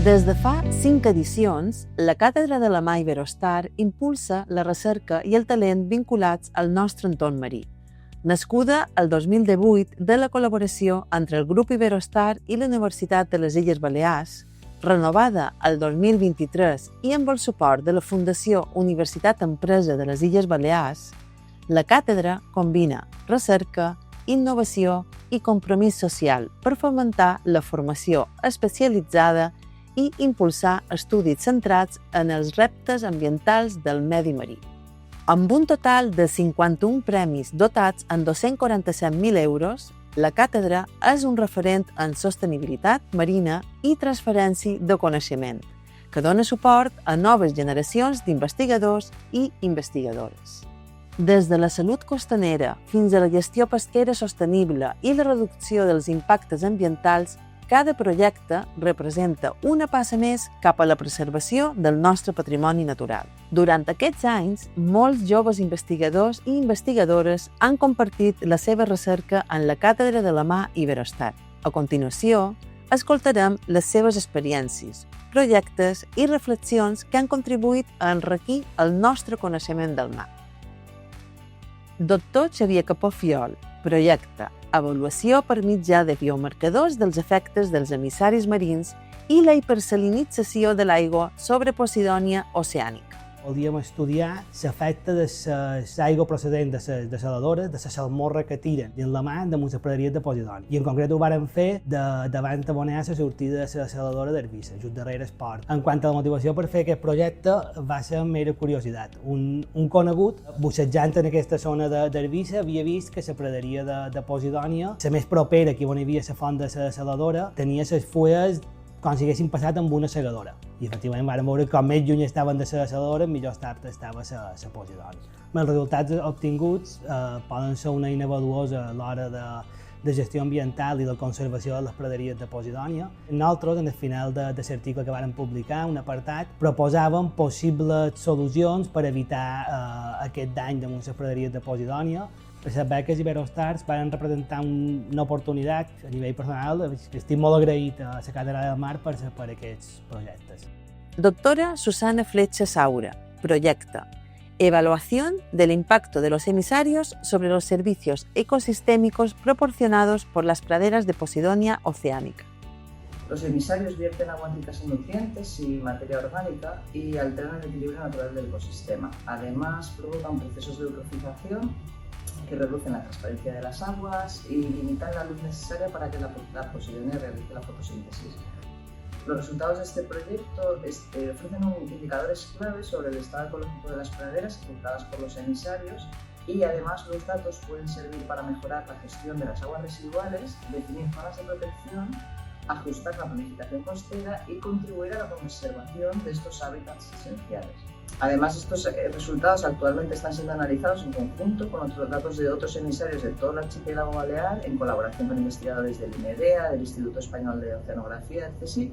Des de fa 5 edicions, la Càtedra de la Mar Iberostar impulsa la recerca i el talent vinculats al nostre entorn marí. Nascuda el 2018 de la col·laboració entre el Grup Iberostar i la Universitat de les Illes Balears, renovada el 2023 i amb el suport de la Fundació Universitat Empresa de les Illes Balears, la càtedra combina recerca, innovació i compromís social per fomentar la formació especialitzada i impulsar estudis centrats en els reptes ambientals del medi marí. Amb un total de 51 premis dotats en 247.000 euros, la càtedra és un referent en sostenibilitat marina i transferència de coneixement, que dona suport a noves generacions d'investigadors i investigadores. Des de la salut costanera fins a la gestió pesquera sostenible i la reducció dels impactes ambientals, cada projecte representa una passa més cap a la preservació del nostre patrimoni natural. Durant aquests anys, molts joves investigadors i investigadores han compartit la seva recerca en la Càtedra de la Mar Iberostar. A continuació, escoltarem les seves experiències, projectes i reflexions que han contribuït a enriquir el nostre coneixement del mar. Doctor Xavier Capó Fiol, projecte Avaluació per mitjà de biomarcadors dels efectes dels emissaris marins i la hipersalinització de l'aigua sobre Posidònia oceànica. Volíem estudiar l'efecte de l'aigua procedent de les desaladores, de la salmorra que tiren dins la mar de les praderies de Posidònia. I en concret ho vàrem fer davant de Bonea a la sortida de la desaladora d'Eivissa, just darrere el port. En quant a la motivació per fer aquest projecte, va ser mera curiositat. Un conegut, bussejant en aquesta zona d'Eivissa, havia vist que la praderia de Posidònia, la més propera, aquí on hi havia la font de la desaladora, tenia les fulles com si haguessin passat amb una segadora. I efectivament vam veure que com més lluny estaven de la desaladora, millor estava la Posidònia. Els resultats obtinguts poden ser una eina valuosa a l'hora de gestió ambiental i de conservació de les praderies de Posidònia. Nosaltres, en el final de l'article que vàrem publicar, un apartat, proposàvem possibles solucions per evitar aquest dany de les praderies de Posidònia. Les beques Iberostars van representar una oportunitat a nivell personal. Estic molt agraït a la Càtedra del Mar per aquests projectes. Doctora Susana Fletxa Saura, projecte Evaluación del impacto de los emisarios sobre los servicios ecosistémicos proporcionados por las praderas de Posidonia oceánica. Los emisarios vierten aguas ricas en nutrientes y materia orgánica y alteran el equilibrio natural del ecosistema. Además, provocan procesos de eutrofización que reducen la transparencia de las aguas y limitan la luz necesaria para que la Posidonia realice la fotosíntesis. Los resultados de este proyecto ofrecen indicadores claves sobre el estado ecológico de las praderas afectadas por los emisarios y además los datos pueden servir para mejorar la gestión de las aguas residuales, definir zonas de protección, ajustar la planificación costera y contribuir a la conservación de estos hábitats esenciales. Además, estos resultados actualmente están siendo analizados en conjunto con otros datos de otros emisarios de todo el archipiélago balear, en colaboración con investigadores del INEDEA, del Instituto Español de Oceanografía, el CSIC,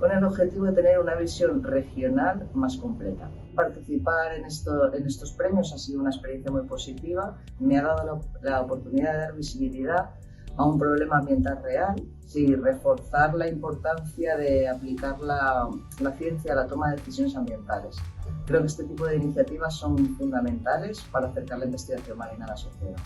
con el objetivo de tener una visión regional más completa. Participar en estos premios ha sido una experiencia muy positiva, me ha dado la oportunidad de dar visibilidad a un problema ambiental real y reforzar la importancia de aplicar la ciencia a la toma de decisiones ambientales. Creo que este tipo de iniciativas son fundamentales para acercar la investigación marina a la sociedad.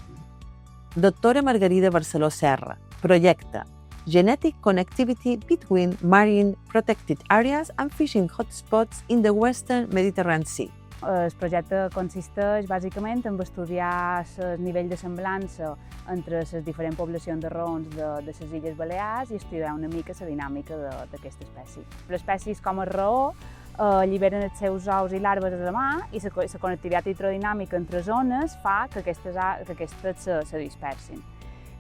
Doctora Margarida Barceló Serra, projecte Genetic Connectivity Between Marine Protected Areas and Fishing Hotspots in the Western Mediterranean Sea. El projecte consisteix bàsicament en estudiar el nivell de semblança entre les diferents poblacions de rons de les Illes Balears i estudiar una mica la dinàmica d'aquesta espècie. Les espècies com el raó alliberen els seus ous i larves a la mar i la connectivitat hidrodinàmica entre zones fa que aquestes se dispersin.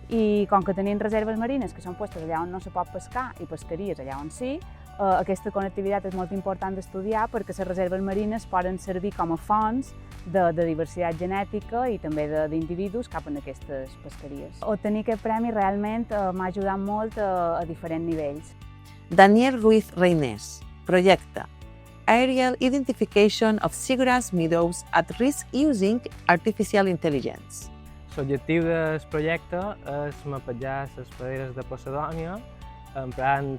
I com que tenim reserves marines que són puestes allà on no se pot pescar i pesqueries allà on sí, aquesta connectivitat és molt important d'estudiar perquè les reserves marines poden servir com a fonts de diversitat genètica i també d'individus cap a aquestes pesqueries. Obtenir aquest premi realment m'ha ajudat molt a diferents nivells. Daniel Ruiz Reynés, projecte Aerial Identification of Seagrass Meadows at Risk Using Artificial Intelligence. L'objectiu del projecte és mapejar les praderes de Posidònia emprant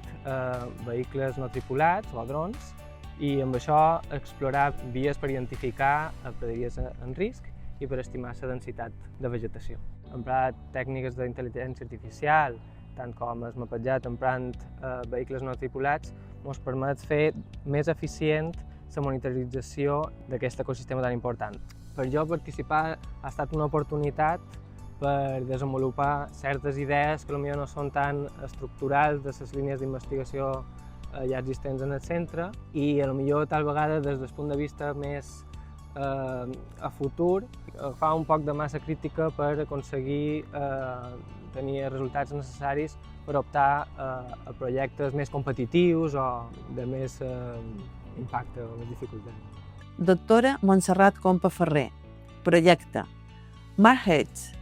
vehicles no tripulats o drons, i amb això explorar vies per identificar praderies en risc i per estimar la densitat de vegetació. Emprar tècniques d'intel·ligència artificial, tant com el mapatjat emprant vehicles no tripulats, ens permet fer més eficient la monitorització d'aquest ecosistema tan important. Per jo participar ha estat una oportunitat per desenvolupar certes idees que potser no són tan estructurals de les línies d'investigació ja existents en el centre i potser tal vegada des del punt de vista més a futur fa un poc de massa crítica per aconseguir tenir els resultats necessaris per optar a projectes més competitius o de més impacte o més dificultat. Doctora Montserrat Compa Ferrer, projecte MARHEADS,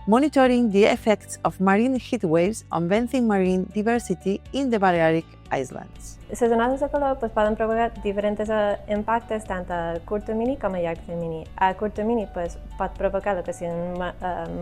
Monitoring the Effects of Marine Heat Waves on Benthic Marine Diversity in the Balearic Islands. Les onades de calor poden provocar diferents impactes tant a curt termini com a llarg termini. A curt termini pot provocar el que siguin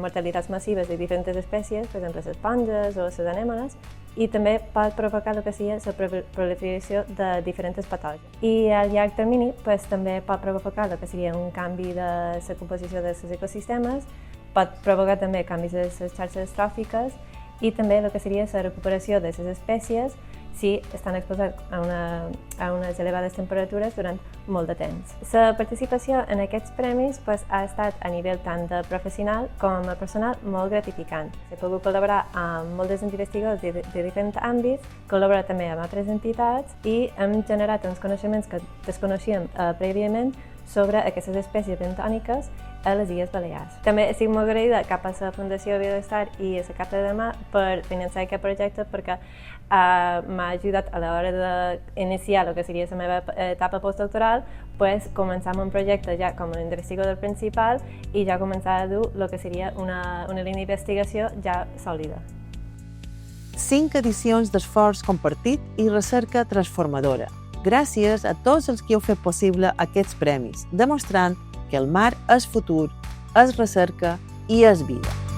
mortalitats massives de diferents espècies, per exemple les esponges o les anèmones, i també pot provocar el que sigui la proliferació de diferents patògens. I a llarg termini també pot provocar el que seria un canvi de la composició dels ecosistemes, pot provocar també canvis de les xarxes tròfiques i també el que seria la recuperació de les espècies si estan exposats a unes elevades temperatures durant molt de temps. La participació en aquests premis ha estat a nivell tant de professional com a personal molt gratificant. He pogut col·laborar amb molts investigadors de diferents àmbits, col·laborar també amb altres entitats i hem generat uns coneixements que desconeixíem prèviament sobre aquestes espècies bentòniques a les Illes Balears. També estic molt agraïda cap a la Fundació Biostar i a la Càtedra de Mar per finançar aquest projecte perquè m'ha ajudat a l'hora d'iniciar el que seria la meva etapa postdoctoral, començar amb un projecte ja com a investigador principal i ja començar a dur el que seria una línia d'investigació ja sòlida. 5 edicions d'esforç compartit i recerca transformadora. Gràcies a tots els que heu fet possible aquests premis, demostrant que el mar és futur, és recerca i és vida.